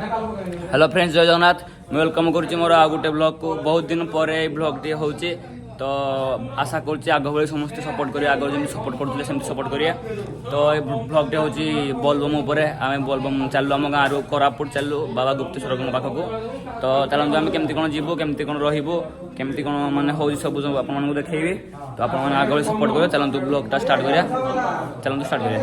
Hello friends, जय Jagannath. Welcome करुच्ची मोर आ गोटे blog को। बहुत दिन पर ब्लॉग टी हो तो आशा करुच्ची आग भाई समस्त सपोर्ट करेंगे। आगे जमी सपोर्ट करते सेमती सपोर्ट करेंगे। तो ये ब्लॉग टी हूँ बोलबम उपर। आम बोलबम चलू आम गाँव रू कोरापुट चलू बाबा गुप्तेश्वर पाखक। तो चलते आम केमती कौन जीवु केमती कौन रही केमती कौन मानने हो सब आपको देखी। तो आप आगे सपोर्ट करेंगे। चलते ब्लॉगटा स्टार्ट करिया। चलते स्टार्ट करिया।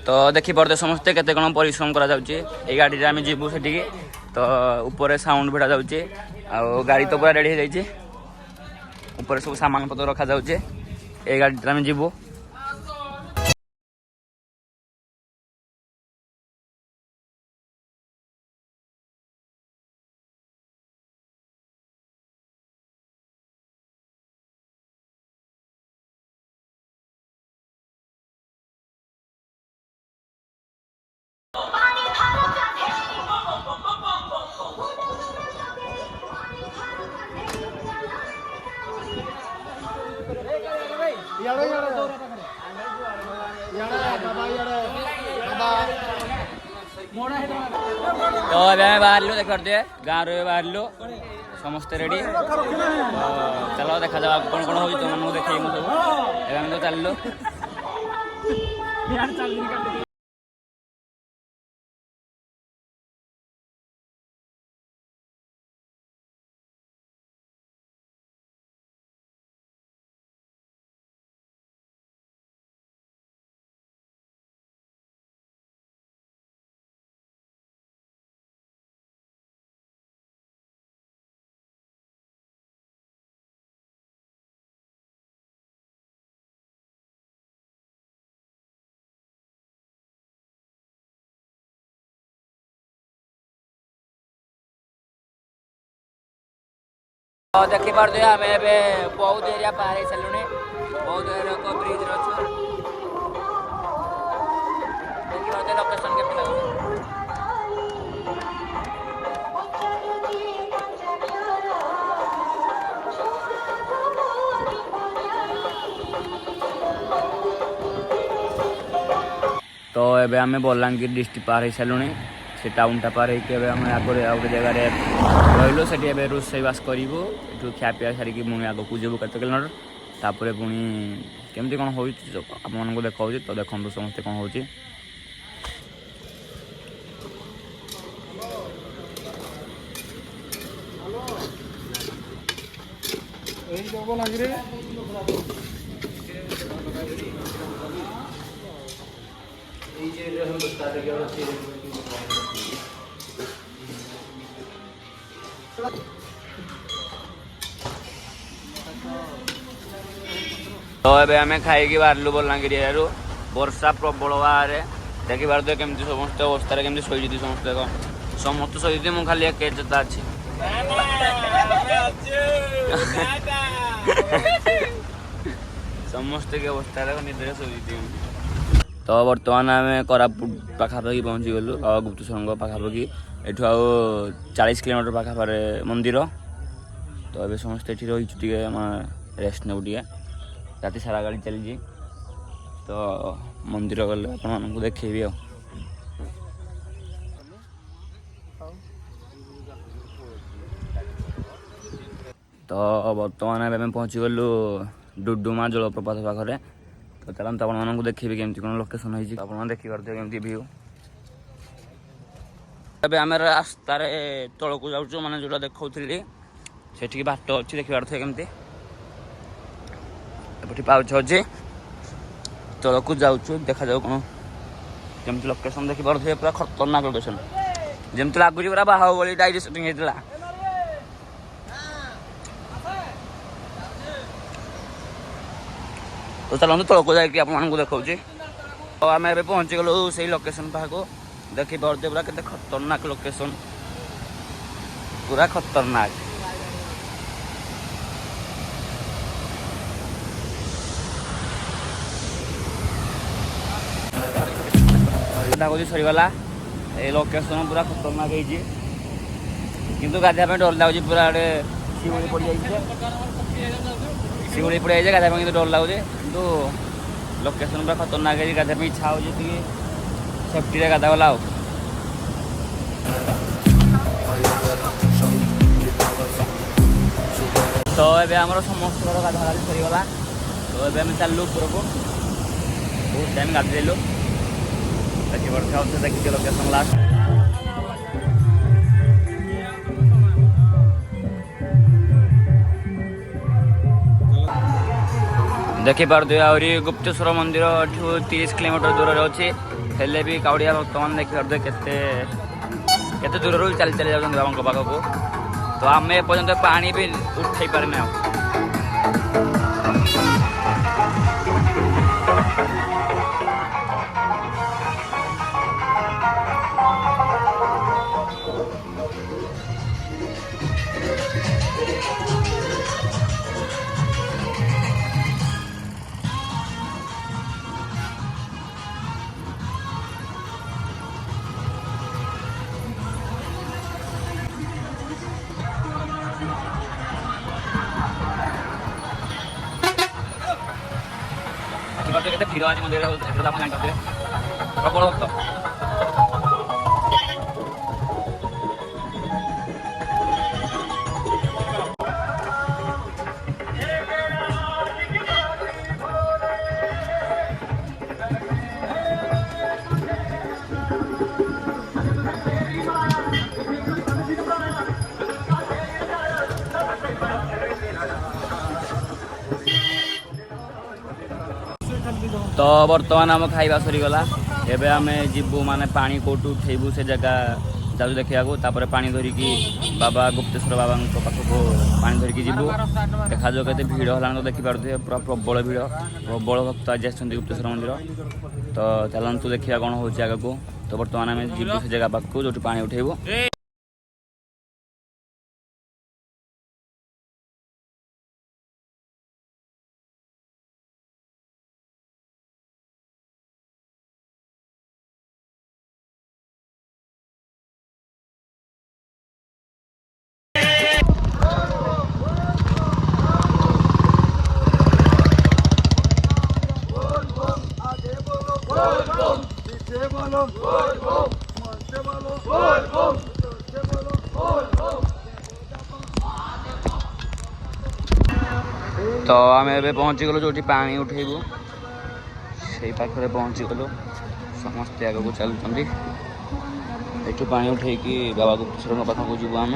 तो देखी पड़ते समस्ते केते कौन परिश्रम करा जाउची। ए गाड़ी रे आमे जीवु सेठी। तो ऊपर साउंड भिड़ा जाउची। आ गाड़ी तो पूरा रेडी हो जाइए। ऊपर सब सामान पत्र रखा जाउची। ए गाड़ी रे आमे जीवु। तो अभी बाहर देख पारे गाँव रे बाहर समस्ते रेडी। तो चलो देखा जाओ कौन कौन हो तुम देखे सब तो चल। तो देखी पारे आम बहुत एरिया पार हो सारे। बहुत एरिया ब्रिज देखी पारे लोकेशन के तो एबे आमे बलांगीर डिस्ट्रिक्ट पार हो सारे। से टाउनटा पार होकर आगे गोटे जगह रही से रोषेईबास करूँ। ये खियापिया सारिकी पुणी आग को जीवु केते किलोमीटर। तापर पुणी केमती कौन हो आपको देखा। तो देखो समस्ते कौन हो। तो ये आम खाई बाहर बलांगीर एरिया वर्षा प्रबल बाहर देखी पारे केमती समस्त अवस्था केमती शोची समस्त समस्त शोची। मुझे खाली एक चेता अच्छी समस्ते की अवस्था निद्रे शोची। तो बर्तमान आम कोरापुट पाखापाखि पहुँची गलु बाबा गुप्तेश्वर पाखापाखि। एठू आ 40 किलोमीटर पाखापाखि मंदिर। तो ये समस्ते ये रही रेस्ट नौ टे राति सारा गाड़ी चली। तो मंदिर गले आपको देखेबी। तो बर्तमान आम पहुँची गलु डुडुमा जलप्रपात पाखे। तो चलते आपको देखेबी केमती कौन लोकेशन होती। आप देखी पारे केमती व्यू। अभी आम रास्तार तल को जाऊँ मैंने जोटा देखी से बाट अच्छी देखी पारे केमती एपटी पाउच अच्छे तल को जाऊँ देखा जाऊ कौन केमती लोकेशन देखी पारे। पूरा खतरनाक लोकेशन जमती लगुच पूरा बाहुबली डायरी सुटिंग होता। तो चलते तल को जाकि आपको देखा। तो आम ए पहुँची गलु से लोकेशन पाक देखी पारे पूरा केते खतरनाक लोकेशन पूरा खतरनाक। सरीगला ये लोकेशन पूरा खतरनाक है। किंतु गाधिया डर लगुच पूरा ଶିଉଳି ପଡ଼ିଯାଇଛି ଶିଉଳି ପଡ଼ିଯାଇଛି ଗାଧୋଇବା ପାଇଁ କିନ୍ତୁ ଡର ଲାଗୁଛି କିନ୍ତୁ ଲୋକେସନ୍ ପୁରା ଖତରନାକ ହେଇଛି ଗାଧୋଇବା ପାଇଁ ଇଚ୍ଛା ହେଉଛି ଟିକେ ସେଫ୍ଟିରେ ଗାଧା ଗଲା ଆଉ ତ ଏବେ ଆମର ସମସ୍ତଙ୍କର ଗାଧା ଗାଧି ସରିଗଲା ତ ଏବେ ଆମେ ଚାଲିଲୁ ଉପରକୁ ବହୁତ ଟାଇମ୍ ଗାଧେଇଲୁ ଦେଖିପାରୁଥିବ ଆଉ ଦେଖିଛ ଲୋକେସନ୍ ଲାଷ୍ଟ ଦେଖିପାରୁଥିବେ ଆହୁରି ଗୁପ୍ତେଶ୍ୱର ମନ୍ଦିର ଏଠୁ 30 କିଲୋମିଟର ଦୂରରେ ଅଛି ହେଲେ ବି କାଉଡ଼ିଆ ଭକ୍ତମାନେ ଦେଖିପାରୁଥିବେ କେତେ ଦୂରରୁ ଚାଲି ଚାଲି ଯାଉଛନ୍ତି ବାବାଙ୍କ ପାଖକୁ ତ ଆମେ ଏପର୍ଯ୍ୟନ୍ତ ପାଣି ବି ଉଠେଇ ପାରିନେ ଆଉ କେତେ ଭିଡ଼ ଅଛି ମନ୍ଦିରରେ ଆପଣ ଜାଣିପାରୁଥିବେ ପ୍ରବଳ ଭକ୍ତ तो बर्तमान आम खाइबा सरीगला एबे आमे जीवु माने पानी कोटू उठेबू से जगह जाऊ देखा तापर पानी धरिकी बाबा गुप्तेश्वर बाबा पाखक पानी धरिकी जीवु देखा जाओ केते भिड़ होला तो देखिपारे पूरा प्रबल भिड़ प्रबल भक्त आज आस गुप्तेश्वर मंदिर तो चलतु देखा कौन हो आगे को तो बर्तमान आम जीवु से जगह पाखक जो पानी उठेबू तो आम ए पहुँची गलु जो पानी उठेबू से पाखे पहुँची गलु समस्ते आगे को चलुँच ये पानी उठे बाबा गुप्तेश्वर पाखक जीवु आम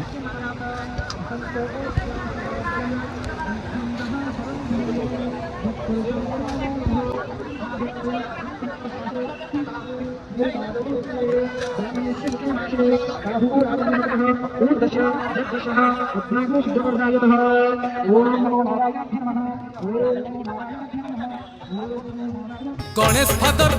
गणेश फादर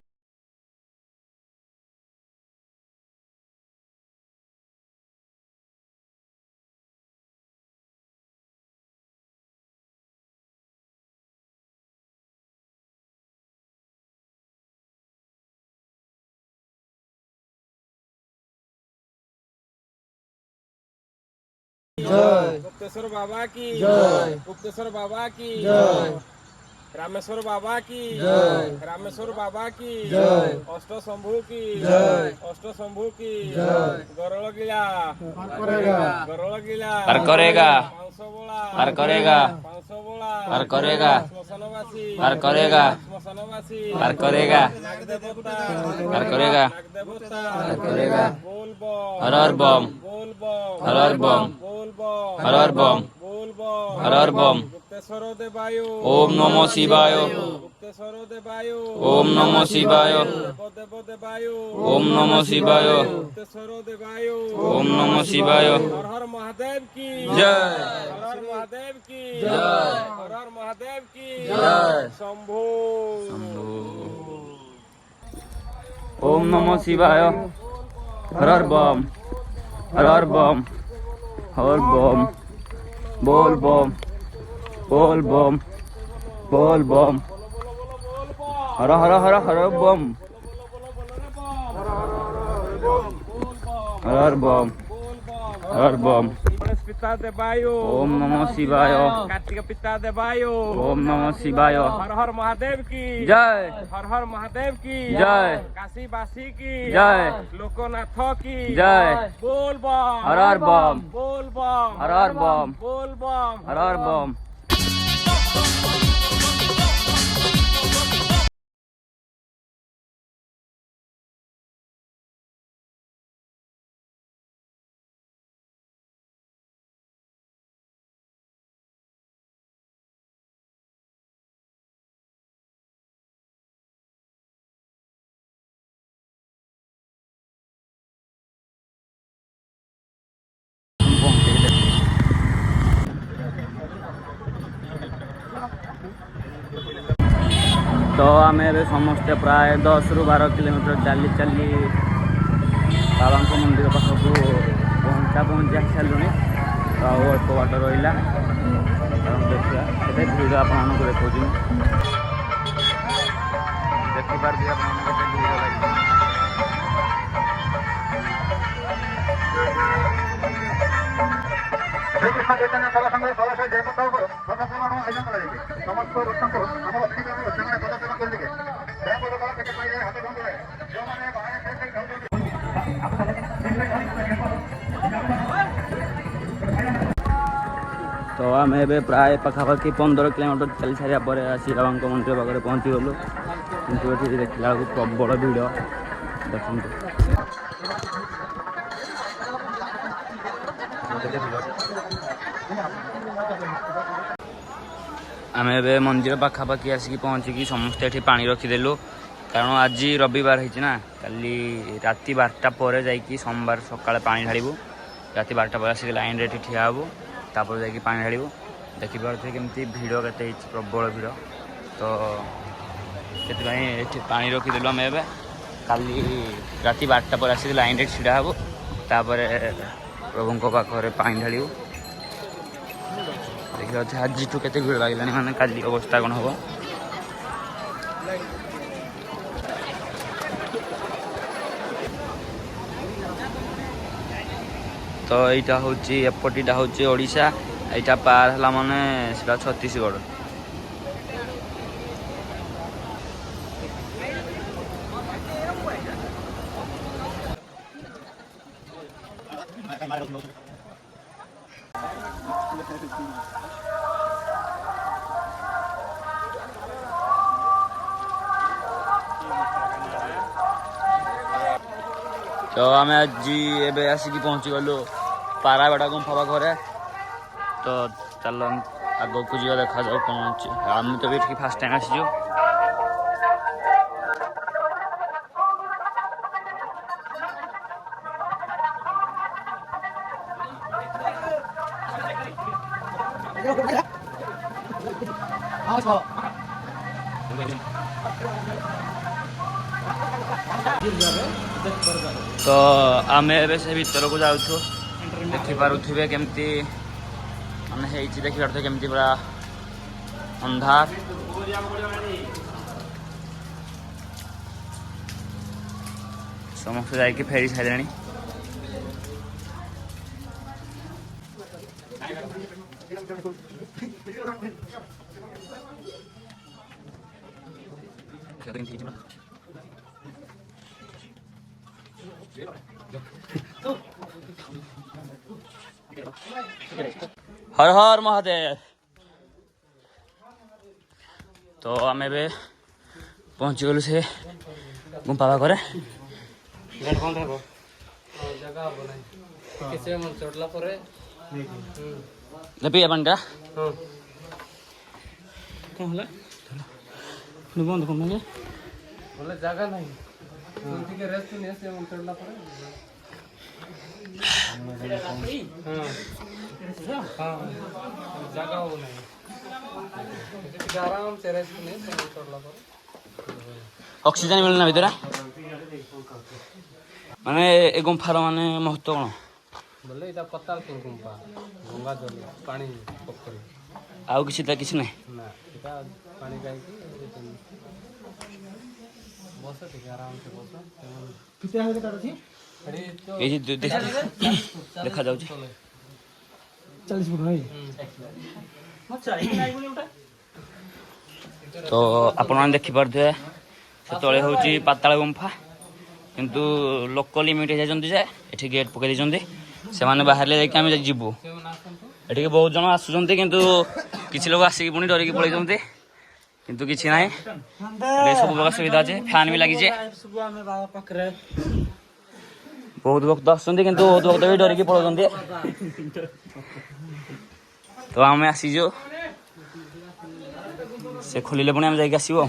गुप्तेश्वर बाबा की जय। गुप्तेश्वर बाबा की जय। रामेश्वर बाबा की जय। रामेश्वर बाबा की जय। अष्ट शंभु की जय। अष्ट शंभु की जय। गरल गिला गरल गिला पार करेगा पार करेगा पार करेगा श्मशानवासी पार करेगा श्मशानवासी पार करेगा नागदेवता पार करेगा नागदेवता पार करेगा बोल बम हर हर बम बोल बम हर हर बम बोल बम हर हर बम बोल बम हर हर बम गुप्तेश्वर देवाय ओम नमो शिवाय गुप्तेश्वर देवाय ओम नमो शिवाय देव देवाय ओम नमो शिवाय गुप्तेश्वर देवाय ओम नमो शिवाय हर हर महादेव की जय हर हर महादेव की जय हर हर महादेव की जय शंभो ओम नमो शिवाय हर हर बम हर हर बम हर बम बोल बम बोल बम बोल बम हर हर हर हर बम हर हर बम हर बम गणेश पिता देवाय ओम नमः शिवाय कार्तिक पिता देवाय ओम नमः शिवाय हर हर महादेव की जय हर हर महादेव की जय काशी वासी की जय लोकनाथ की जय बोल बम हर हर बम बोल बम हर हर बम बोल बम हर हर बम तो आम ए समस्ते प्राय 10 ରୁ 12 किलोमीटर चली चली बाबा मंदिर पाखक पहुँची आसी सारे तो अल्प बाट रहा देखा ये भिड़ आपको देखा देखिपारे आपको भिड़ लगे শ্রীকৃষ্ণ চৈতন্য সভা সংঘের সদস্য যে কোথাও পদচারণ আয়োজন করা যাবে সমস্ত রক্ষক আমার অতিথিবৃন্দ সেখানে পদচারণ করে দিকে পদচারণ থেকে পাইলে হাতে ধরে ଯେଉଁମାନେ ବାହାରେ ସେଇ तो आम ए प्राय पखापाखि 15 किलोमीटर चली सारा पर आसी बाबा मंदिर पाखे पहुँची गलु कि देखला प्रबल भिड़ आम ए मंदिर पखापाखि आसिक पहुँचिकी समस्ते ये पानी रखीदेलु कारण आज रविवार है काली राति 12टा पर जाकि सोमवार सकाଳେ पानी ढाड़ू राति 12टा पर आसिक लाइन रे ठिया हबू तापर जाकि पानी ढाड़ू देखिपे केमती भिड़ के प्रबल भिड़ तो से पानी रखीदेलु आम ए काली राति 12टा पर आसिक लाइन रे छिड़ा हबू तापर प्रभु पाखे पानी ढाड़ू देखिए आज के भिड़ लगे माने काली अवस्था कौन हम तो यहाँ हूँ एपटा हूँ ओडिशा यहाँ पार है माने छत्तीसगढ़ तो आम आज एवं आसिक पहुँची गलु पाराबेड़ा गुंफा पाखे तो चल आग को जा देखा जाऊ कौन अच्छे आम तो भी फास्ट टाइम आसीचु तो आम से भीतर को जाऊँ देखिपे केमती माने देखिए केमती पूरा अंधार समस्त जाकि फेरी सारे हर हर महादेव तो आम ए पहुँची गलु से गुंफा पाखे पीया पानीटा कौन बंद कर जगह नहीं रेस्ट नहीं चढ़ला जगह हो नहीं आराम से रेस्ट नहीं चढ़ला ऑक्सीजन मिलना भीतर माने ए गुंफार माने महत्व कौन बोले इटा पतालपुर गुंफा गंगा जल पानी पोखरी आउ किसी नहीं ना इटा पानी जाइकी बस ठीक आराम से बस कितना है ଏଇଠି ଦେଖାଯାଉଛି। 40 ଫୁଟ ଭାଇ। ତ ଆପଣମାନେ ଦେଖିପାରୁଥିବେ ସେତେବେଳେ ହେଉଛି ପାତାଳ ଗୁମ୍ଫା, କିନ୍ତୁ ଲୋକ ଲିମିଟ୍ ହେଇଯାଇଛନ୍ତି ଯେ ଏଠି ଗେଟ୍ ପକାଇ ଦେଇଛନ୍ତି। ସେମାନେ ବାହାରିଲେ ଯାଇକି ଆମେ ଯିବୁ। ଏଠିକି ବହୁତ ଜଣ ଆସୁଛନ୍ତି କିନ୍ତୁ କିଛି ଲୋକ ଆସିକି ପୁଣି ଡରିକି ପଳେଇଛନ୍ତି, କିନ୍ତୁ କିଛି ନାହିଁ। ଏଠି ସବୁ ପ୍ରକାର ସୁବିଧା ଅଛି, ଫ୍ୟାନ୍ ବି ଲାଗିଛି। ବହୁତ ଭକ୍ତ ଆସୁଛନ୍ତି କିନ୍ତୁ ବହୁତ ଭକ୍ତ ବି ଡରିକି ପଳାଉଛନ୍ତି। ତ ଆମେ ଆସିଛୁ, ସେ ଖୋଲିଲେ ପୁଣି ଆମେ ଯାଇକି ଆସିବୁ।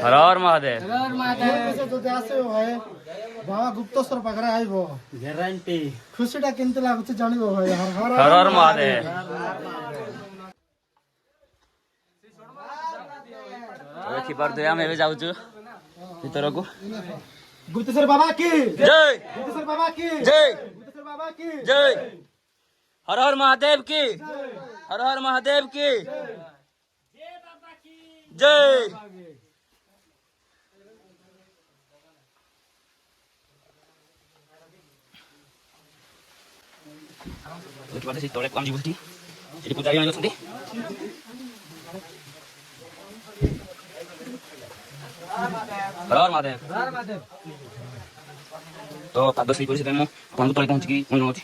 ହର ହର ମହାଦେବ। ବାବା ଗୁପ୍ତେଶ୍ୱର ପାଖରେ ଆଇବ ଗ୍ୟାରେଣ୍ଟି। ଖୁସିଟା କେମିତି ଲାଗୁଛି ଜାଣିବ ଭାଇ। ହର ହର ମହାଦେବ। ଦେଖିପାରୁଥିବେ ଆମେ ଏବେ ଯାଉଛୁ ଭିତରକୁ। ଗୁପ୍ତେଶ୍ୱର ବାବା କି ଜୟ, ଗୁପ୍ତେଶ୍ୱର ବାବା କି ଜୟ, ଗୁପ୍ତେଶ୍ୱର ବାବା କି ଜୟ। हर हर महादेव की, हर हर महादेव की जय। ତଳେ କମ ଯିବୁ ସେଠି, ସେଠି ପୂଜାରୀ ମାନେ ଅଛନ୍ତି। ହର ହର ମହାଦେବ। ତ ପାଦ ସେହିପରି ସେଥିପାଇଁ ମୁଁ ଆପଣଙ୍କୁ ତଳେ ପହଞ୍ଚିକି ମନଉଛି।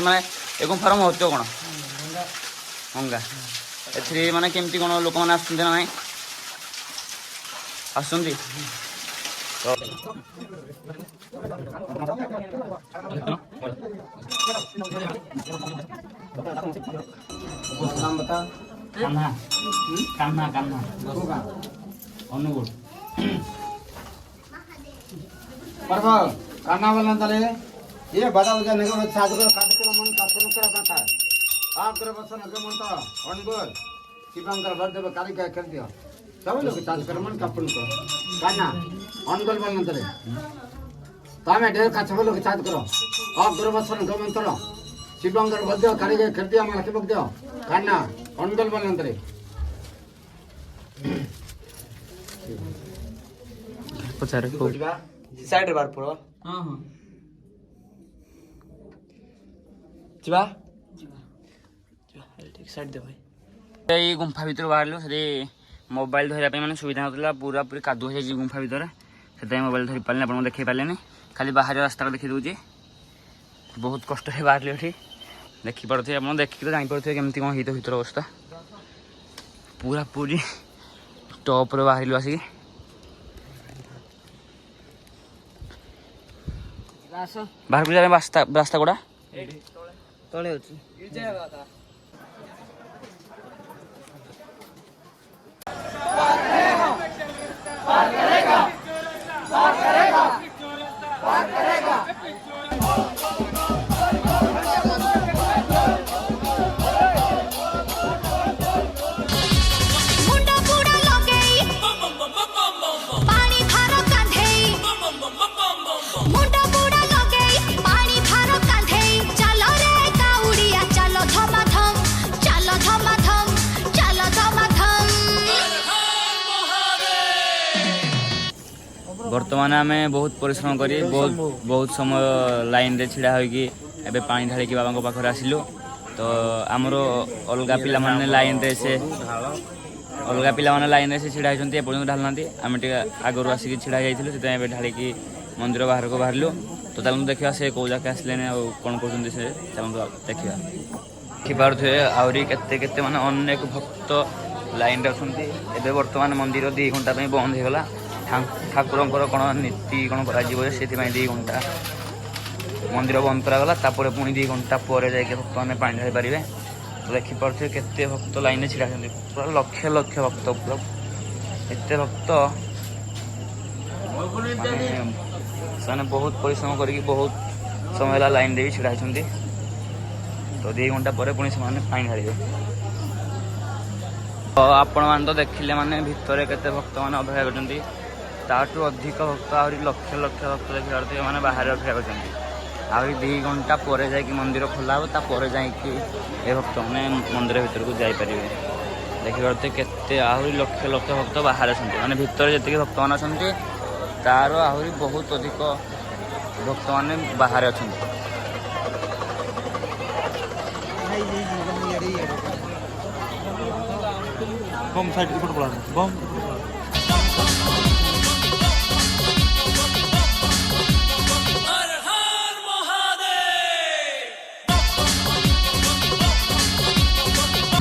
ମାନେ ଏ ଗୁମ୍ଫାର ମହତ୍ଵ କ'ଣ? ଗଙ୍ଗା ଏଥିରେ ମାନେ କେମିତି କ'ଣ ଲୋକମାନେ ଆସୁଛନ୍ତି ନା ନାହିଁ? ଆସୁଛନ୍ତି। ଅନୁଗୁଳ पर्व काना वाला तले ये बड़ा बजा नेगो साधु कार्यक्रम मन का प्रमुख कथा आग्र वसन के मन तो अनगोल शिवंकर बर्देव कालिका कर दियो सब लोग कार्यक्रम मन का प्रमुख काना अनगोल वाला तले तामे ढेर का सब लोग साथ करो आग्र वसन के मन तो शिवंकर बर्देव कालिका कर दियो माला के बक दियो काना अनगोल वाला तले पचारे साइड बार पड़ो हाँ हाँ ଯିବା ठीक साइड दे भाई। ଏଇ ଗୁମ୍ଫା ଭିତରୁ ବାହାରିଲୁ, ସେଠି ମୋବାଇଲ ଧରିବା ପାଇଁ ମାନେ ସୁବିଧା ନଥିଲା, ପୁରାପୁରି କାଦୁଅ ହେଇଯାଇଛି ଗୁମ୍ଫା ଭିତରେ, ସେଥିପାଇଁ ମୋବାଇଲ ଧରି ପାରିଲିନି, ଆପଣଙ୍କୁ ଦେଖେଇ ପାରିଲେନି। ଖାଲି ବାହାରିବା ରାସ୍ତାଟା ଦେଖେଇ ଦେଉଛି। ବହୁତ କଷ୍ଟରେ ବାହାରିଲି ଏଠି, ଦେଖିପାରୁଥିବେ ଆପଣ, ଦେଖିକି ତ ଜାଣିପାରୁଥିବେ କେମିତି କ'ଣ ହେଇଥିବ ଭିତର ଅବସ୍ଥା। ପୁରାପୁରି ଟପ୍ରେ ବାହାରିଲୁ ଆସିକି। ବାହାରକୁ ଯିବା ପାଇଁ ରାସ୍ତା ଗୁଡ଼ା ତଳେ ଅଛି ବର୍ତ୍ତମାନ ଆମେ ବହୁତ ପରିଶ୍ରମ କରି ବହୁତ ସମୟ ଲାଇନରେ ଛିଡ଼ା ହୋଇକି ଏବେ ପାଣି ଢାଳିକି ବାବାଙ୍କ ପାଖରେ ଆସିଲୁ। ତ ଆମର ଅଲଗା ପିଲାମାନେ ଲାଇନରେ ସେ ଛିଡ଼ା ହେଇଛନ୍ତି, ଏପର୍ଯ୍ୟନ୍ତ ଢାଳିନାହାନ୍ତି। ଆମେ ଟିକେ ଆଗରୁ ଆସିକି ଛିଡ଼ା ହେଇଯାଇଥିଲୁ, ସେଥିପାଇଁ ଏବେ ଢାଳିକି ମନ୍ଦିର ବାହାରକୁ ବାହାରିଲୁ। ତ ଚାଲନ୍ତୁ ଦେଖିବା ସେ କେଉଁ ଯାକେ ଆସିଲେନି ଆଉ କ'ଣ କରୁଛନ୍ତି ସେ, ଚାଲନ୍ତୁ ଦେଖିବା। ଦେଖିପାରୁଥିବେ ଆହୁରି କେତେ ମାନେ ଅନେକ ଭକ୍ତ ଲାଇନରେ ଅଛନ୍ତି। ଏବେ ବର୍ତ୍ତମାନ ମନ୍ଦିର 2 ଘଣ୍ଟା ପାଇଁ ବନ୍ଦ ହେଇଗଲା। ଠାକୁରଙ୍କର କ'ଣ ନୀତି କ'ଣ କରାଯିବ, ସେଥିପାଇଁ 2 ଘଣ୍ଟା ମନ୍ଦିର ବନ୍ଦ କରାଗଲା। ତାପରେ ପୁଣି 2 ଘଣ୍ଟା ପରେ ଯାଇକି ଭକ୍ତମାନେ ପାଣି ଢାଳି ପାରିବେ। ତ ଦେଖିପାରୁଥିବେ କେତେ ଭକ୍ତ ଲାଇନରେ ଛିଡ଼ା ହେଇଛନ୍ତି, ପୁରା ଲକ୍ଷ ଲକ୍ଷ ଭକ୍ତ, ପୁରା ଏତେ ଭକ୍ତ। ସେମାନେ ବହୁତ ପରିଶ୍ରମ କରିକି ବହୁତ ସମୟ ହେଲା ଲାଇନରେ ବି ଛିଡ଼ା ହେଇଛନ୍ତି। ତ 2 ଘଣ୍ଟା ପରେ ପୁଣି ସେମାନେ ପାଣି ଢାଳିବେ। ତ ଆପଣମାନେ ତ ଦେଖିଲେ ମାନେ ଭିତରେ କେତେ ଭକ୍ତମାନେ ଅପେକ୍ଷା କରିଛନ୍ତି, ତାଠୁ ଅଧିକ ଭକ୍ତ ଆହୁରି ଲକ୍ଷ ଲକ୍ଷ ଭକ୍ତ ଦେଖିପାରୁଥିବେ ମାନେ ବାହାରେ ଅପେକ୍ଷା କରିଛନ୍ତି। ଆହୁରି 2 ଘଣ୍ଟା ପରେ ଯାଇକି ମନ୍ଦିର ଖୋଲା ହେବ, ତାପରେ ଯାଇକି ଏ ଭକ୍ତମାନେ ମନ୍ଦିର ଭିତରକୁ ଯାଇପାରିବେ। ଦେଖିପାରୁଥିବେ କେତେ ଆହୁରି ଲକ୍ଷ ଲକ୍ଷ ଭକ୍ତ ବାହାରେ ଅଛନ୍ତି, ମାନେ ଭିତରେ ଯେତିକି ଭକ୍ତମାନେ ଅଛନ୍ତି ତାର ଆହୁରି ବହୁତ ଅଧିକ ଭକ୍ତମାନେ ବାହାରେ ଅଛନ୍ତି।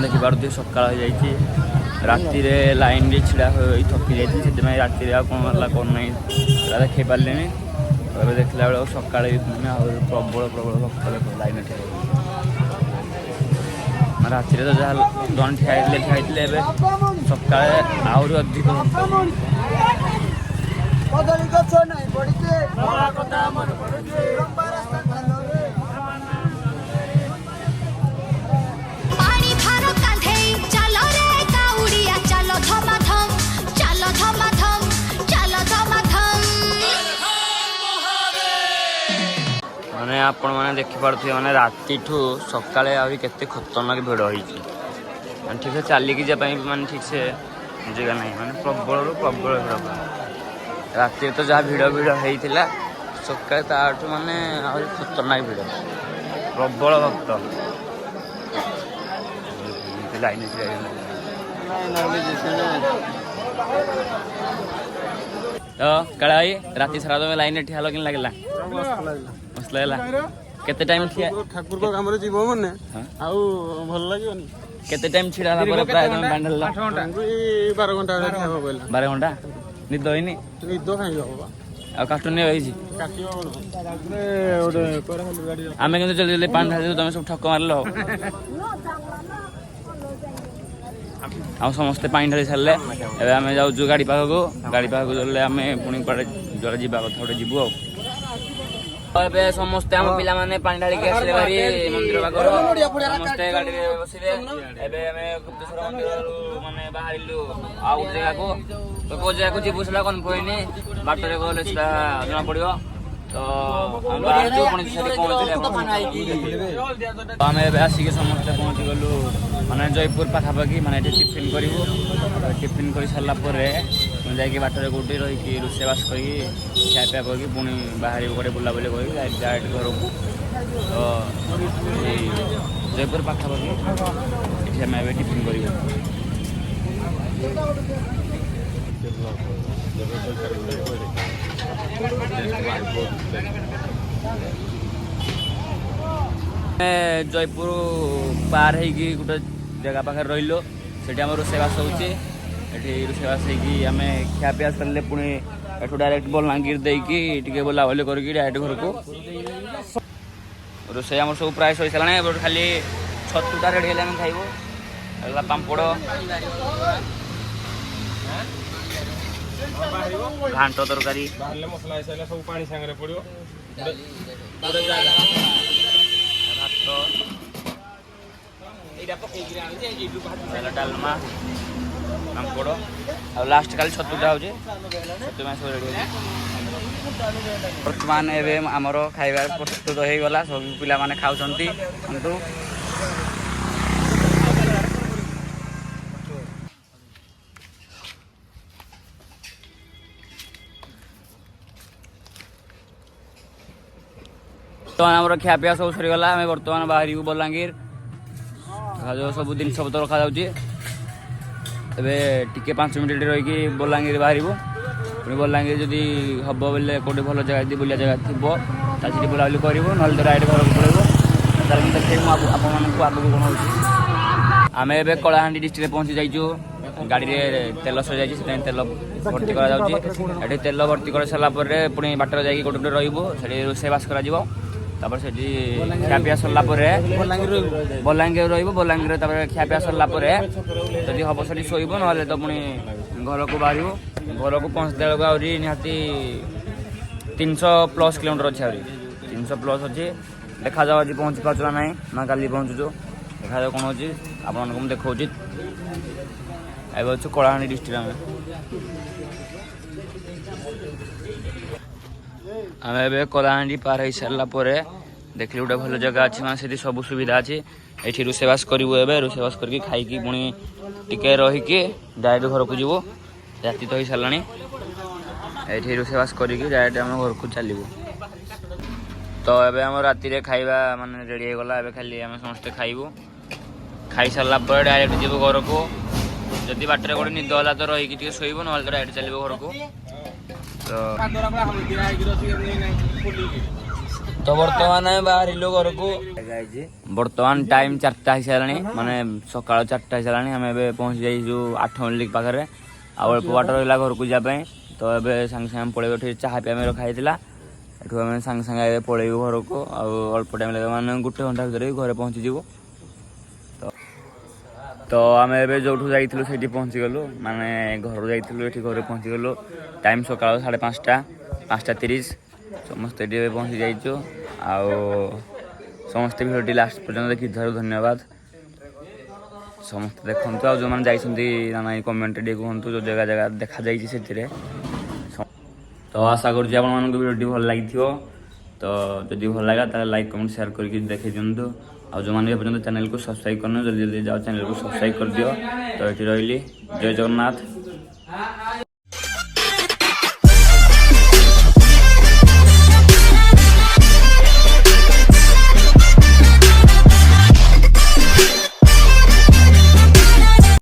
ଦେଖିପାରୁଥିବେ ସକାଳ ହେଇଯାଇଛି, ରାତିରେ ଲାଇନ୍ରେ ଛିଡ଼ା ହୋଇ ଥକି ଯାଇଥିଲି, ସେଥିପାଇଁ ରାତିରେ ଆଉ କ'ଣ ହେଲା କ'ଣ ନାହିଁ ସେଟା ଦେଖାଇ ପାରିଲିନି। ଏବେ ଦେଖିଲା ବେଳକୁ ସକାଳେ ମାନେ ଆହୁରି ପ୍ରବଳ ଭକ୍ତ ଲାଇନ୍ରେ ଠିଆ ହେଇଛି। ରାତିରେ ତ ଯାହା ଜଣେ ଠିଆ ହେଇଥିଲେ ଏବେ ସକାଳେ ଆହୁରି ଅଧିକ ମାନେ ଆପଣମାନେ ଦେଖିପାରୁଥିବେ ମାନେ ରାତିଠୁ ସକାଳେ ଆହୁରି କେତେ ଖତରନାକ ଭିଡ଼ ହେଇଛି। ମାନେ ଠିକ୍ସେ ଚାଲିକି ଯିବା ପାଇଁ ମାନେ ଠିକ୍ସେ ଜାଗା ନାହିଁ, ମାନେ ପ୍ରବଳରୁ ପ୍ରବଳ ଭିଡ଼। ରାତିରେ ତ ଯାହା ଭିଡ଼ ହେଇଥିଲା, ସକାଳେ ତାଠୁ ମାନେ ଆହୁରି ଖତରନାକ ଭିଡ଼, ପ୍ରବଳ ଭକ୍ତ ଲାଇନ୍ ତ କାଳେ ଭାଇ ରାତି ସାରା ତମେ ଲାଇନ୍ରେ ଠିଆ ହେଲ, କେମିତି ଲାଗିଲା? ମସ୍ତ ଲାଗିଲା। କେତେ ଟାଇମ୍ ଠିଆ ଠାକୁର କାମରେ ଯିବ ମାନେ ଆଉ ଭଲ ଲାଗିବନି? କେତେ ଟାଇମ୍ ଛିଡ଼ା ହେଲା ପରେ ପ୍ରାୟ ତମେ ପାଣି ଢାଳିଲ? 12 ଘଣ୍ଟା ଠିଆ ହବ କହିଲା। 12 ଘଣ୍ଟା ନିଦ ହେଇନି? ନିଦ ଖାଇବ ବାବା, ଆଉ କାଟୁନି ହେଇଛି? କାଟିବ ଆମେ କିନ୍ତୁ ଜଲ୍ଦି ଜଲ୍ଦି ପାଣି ଢାଳିଦେବୁ, ତମେ ସବୁ ଠକ ମାରିଲ। ଆଉ ସମସ୍ତେ ପାଣି ଢାଳି ସାରିଲେ, ଏବେ ଆମେ ଯାଉଛୁ ଗାଡ଼ି ପାଖକୁ ଗଲେ ଆମେ ପୁଣି କୁଆଡ଼େ ଯୁଆଡ଼େ ଯିବା କଥା ଗୋଟେ ଯିବୁ ଆଉ। ଏବେ ସମସ୍ତେ ଆମ ପିଲାମାନେ ପାଣି ଢାଳିକି ଆସିଲେ ଭାରି ମନ୍ଦିର ପାଖରୁ, ସମସ୍ତେ ଗାଡ଼ିରେ ବସିଲେ। ଏବେ ଆମେ ଗୁପ୍ତେଶ୍ୱର ମନ୍ଦିରରୁ ମାନେ ବାହାରିଲୁ ଆଉ ଗୋଟେ ଜାଗାକୁ। ତ କେଉଁ ଜାଗାକୁ ଯିବୁ ସେଟା କନଫର୍ମ ହେଇନି, ବାଟରେ ଗଲେ ସେଟା ଜଣା ପଡ଼ିବ। ତ ଆମେ ଏବେ ଆସିକି ସମସ୍ତେ ପହଞ୍ଚିଗଲୁ ମାନେ ଜୟପୁର ପାଖାପାଖି, ମାନେ ଏଠି ଟିଫିନ୍ କରିବୁ। ଟିଫିନ୍ କରି ସାରିଲା ପରେ ଯାଇକି ବାଟରେ କେଉଁଠି ରହିକି ରୋଷେଇବାସ କରିକି ଖିଆପିଆ କରିକି ପୁଣି ବାହାରିବୁ ଗୋଟେ ବୁଲାବୁଲି କରିକି ଡାଇରେକ୍ଟ ଘରକୁ। ତ ଏଇ ଜୟପୁର ପାଖାପାଖି ଏଠି ଆମେ ଏବେ ଟିଫିନ୍ କରିବୁ। ଜୟପୁର ପାର ହେଇକି ଗୋଟେ ଜାଗା ପାଖରେ ରହିଲୁ, ସେଠି ଆମର ରୋଷେଇବାସ ହେଉଛି। ଏଠି ରୋଷେଇବାସ ହେଇକି ଆମେ ଖିଆପିଆ ସରିଲେ ପୁଣି ଏଠୁ ଡାଇରେକ୍ଟ ବଲାଙ୍ଗୀର ଦେଇକି ଟିକେ ବୁଲାବୁଲି କରିକି ଡାଇରେକ୍ଟ ଘରକୁ। ରୋଷେଇ ଆମର ସବୁ ପ୍ରାୟ ସରିସାରିଲାଣି, ଏବେ ଖାଲି ଛତୁଟା ରେଡ଼ି ହେଲେ ଆମେ ଖାଇବୁ। ହେଲା ପାମ୍ପଡ଼, ଘାଣ୍ଟ ତରକାରୀ, ବାହାରିଲେ ମସଲା ହେଇସାରିଲେ ସବୁ ପାଣି ସାଙ୍ଗରେ ପଡ଼ିବ। ଭାତ, ଡାଲମା, ପାମ୍ପଡ଼, ଆଉ ଲାଷ୍ଟ କାଲି ଛତୁଟା ହେଉଛି। ଛତୁ ମାଛ ରେଡ଼ି ହେଉଛି। ବର୍ତ୍ତମାନ ଏବେ ଆମର ଖାଇବା ପ୍ରସ୍ତୁତ ହେଇଗଲା, ସବୁ ପିଲାମାନେ ଖାଉଛନ୍ତି। କିନ୍ତୁ ବର୍ତ୍ତମାନ ଆମର ଖିଆପିଆ ସବୁ ସରିଗଲା, ଆମେ ବର୍ତ୍ତମାନ ବାହାରିବୁ ବଲାଙ୍ଗୀର। ଯେଉଁ ସବୁ ଜିନିଷପତ୍ର ରଖାଯାଉଛି, ଏବେ ଟିକେ 5 ମିନିଟ୍ ରହିକି ବଲାଙ୍ଗୀର ବାହାରିବୁ। ପୁଣି ବଲାଙ୍ଗୀର ଯଦି ହେବ ବୋଲେ କେଉଁଠି ଭଲ ଜାଗା ଯଦି ବୁଲିବା ଜାଗା ଥିବ ତାହେଲେ ସେଠି ବୁଲାବୁଲି କରିବୁ, ନହେଲେ ତ ଡାଇରେକ୍ଟ ଘରକୁ ପଳେଇବୁ। ତାହେଲେ ମୁଁ ଦେଖେଇବି ମୁଁ ଆପଣମାନଙ୍କୁ ଆଗକୁ କ'ଣ ହେଉଛି। ଆମେ ଏବେ କଳାହାଣ୍ଡି ଡିଷ୍ଟ୍ରିକ୍ଟରେ ପହଞ୍ଚି ଯାଇଛୁ। ଗାଡ଼ିରେ ତେଲ ସରିଯାଇଛି, ସେଥିପାଇଁ ତେଲ ଭର୍ତ୍ତି କରାଯାଉଛି। ଏଠି ତେଲ ଭର୍ତ୍ତି କରିସାରିଲା ପରେ ପୁଣି ବାଟରେ ଯାଇକି ଗୋଟେ ଗୋଟେ ରହିବୁ, ସେଠି ରୋଷେଇବାସ କରାଯିବ। ତାପରେ ସେଠି ଖିଆପିଆ ସରିଲା ପରେ ବଲାଙ୍ଗୀର ରହିବୁ। ବଲାଙ୍ଗୀରରେ ତାପରେ ଖିଆପିଆ ସରିଲା ପରେ ଯଦି ହେବ ସେଠି ଶୋଇବୁ, ନହେଲେ ତ ପୁଣି ଘରକୁ ବାହାରିବୁ। ଘରକୁ ପହଞ୍ଚିଲା ବେଳକୁ ଆହୁରି ନିହାତି 300+ କିଲୋମିଟର ଅଛି, ଆହୁରି 300+ ଅଛି। ଦେଖାଯାଉ ଆଜି ପହଞ୍ଚି ପାରୁଛୁ ନା ନାହିଁ, ନା କାଲି ପହଞ୍ଚୁଛୁ, ଦେଖାଯାଉ କ'ଣ ହେଉଛି। ଆପଣମାନଙ୍କୁ ମୁଁ ଦେଖାଉଛି। ଏବେ ଅଛୁ କଳାହାଣ୍ଡି ଡିଷ୍ଟ୍ରିକ୍ଟ। ଆମେ ଏବେ କଳାହାଣ୍ଡି ପାର ହେଇସାରିଲା ପରେ ଦେଖିଲି ଗୋଟେ ଭଲ ଜାଗା ଅଛି, ମାନେ ସେଠି ସବୁ ସୁବିଧା ଅଛି। ଏଠି ରୋଷେଇବାସ କରିବୁ ଏବେ ରୋଷେଇବାସ କରିକି ଖାଇକି ପୁଣି ଟିକେ ରହିକି ଡାଇରେକ୍ଟ ଘରକୁ ଯିବୁ ରାତି ତ ହେଇସାରିଲାଣି ଏଠି ରୋଷେଇବାସ କରିକି ଡାଇରେକ୍ଟ ଆମେ ଘରକୁ ଚାଲିବୁ ତ ଏବେ ଆମ ରାତିରେ ଖାଇବା ମାନେ ରେଡ଼ି ହେଇଗଲା ଏବେ ଖାଲି ଆମେ ସମସ୍ତେ ଖାଇବୁ ଖାଇସାରିଲା ପରେ ଡାଇରେକ୍ଟ ଯିବୁ ଘରକୁ ଯଦି ବାଟରେ ଗୋଟେ ନିଦ ହେଲା ତ ରହିକି ଟିକେ ଶୋଇବୁ ନହେଲେ ତ ଡାଇରେକ୍ଟ ଚାଲିବୁ ଘରକୁ ତ ବର୍ତ୍ତମାନ ଆମେ ବାହାରିଲୁ ଘରକୁ ବର୍ତ୍ତମାନ ଟାଇମ୍ 4ଟା ହେଇସାରିଲାଣି ମାନେ ସକାଳ 4ଟା ହେଇସାରିଲାଣି ଆମେ ଏବେ ପହଞ୍ଚି ଯାଇଛୁ 8 ମିନିଟ୍ ପାଖରେ ଆଉ ଅଳ୍ପ ବାଟ ରହିଲା ଘରକୁ ଯିବା ପାଇଁ ତ ଏବେ ସାଙ୍ଗେ ସାଙ୍ଗେ ପଳେଇବୁ ଏଠି ଚାହା ପିଇବା ପାଇଁ ରଖା ହେଇଥିଲା ଏଠୁ ଆମେ ସାଙ୍ଗେ ସାଙ୍ଗେ ଏବେ ପଳେଇବୁ ଘରକୁ ଆଉ ଅଳ୍ପ ଟାଇମ୍ ଲାଗିବ ମାନେ 1 ଘଣ୍ଟା ଭିତରେ ଘରେ ପହଞ୍ଚିଯିବୁ ତ ଆମେ ଏବେ ଯେଉଁଠୁ ଯାଇଥିଲୁ ସେଇଠି ପହଞ୍ଚିଗଲୁ ମାନେ ଘରୁ ଯାଇଥିଲୁ ଏଠି ଘରେ ପହଞ୍ଚିଗଲୁ ଟାଇମ୍ ସକାଳ 5:30 5:30 ସମସ୍ତେ ଏଠି ଏବେ ପହଞ୍ଚି ଯାଇଛୁ ଆଉ ସମସ୍ତେ ଭିଡ଼ିଓଟି ଲାଷ୍ଟ ପର୍ଯ୍ୟନ୍ତ ଦେଖିଥିବାରୁ ଧନ୍ୟବାଦ ସମସ୍ତେ ଦେଖନ୍ତୁ ଆଉ ଯେଉଁମାନେ ଯାଇଛନ୍ତି ନା ନାଇଁ କମେଣ୍ଟରେ ଟିକେ କୁହନ୍ତୁ ଯେଉଁ ଜାଗା ଦେଖାଯାଇଛି ସେଥିରେ ତ ଆଶା କରୁଛି ଆପଣମାନଙ୍କୁ ଭିଡ଼ିଓଟି ଭଲ ଲାଗିଥିବ ତ ଯଦି ଭଲ ଲାଗା ତାହେଲେ ଲାଇକ୍ କମେଣ୍ଟ ସେୟାର କରିକି ଦେଖେଇ ଦିଅନ୍ତୁ ଆଉ ଯେଉଁମାନେ ଏପର୍ଯ୍ୟନ୍ତ ଚ୍ୟାନେଲକୁ ସବସ୍କ୍ରାଇବ୍ କରିନ ଜଲ୍ଦି ଜଲ୍ଦି ଯାଅ ଚ୍ୟାନେଲକୁ ସବସ୍କ୍ରାଇବ୍ କରିଦିଅ ତ ଏଠି ରହିଲି ଜୟ ଜଗନ୍ନାଥ।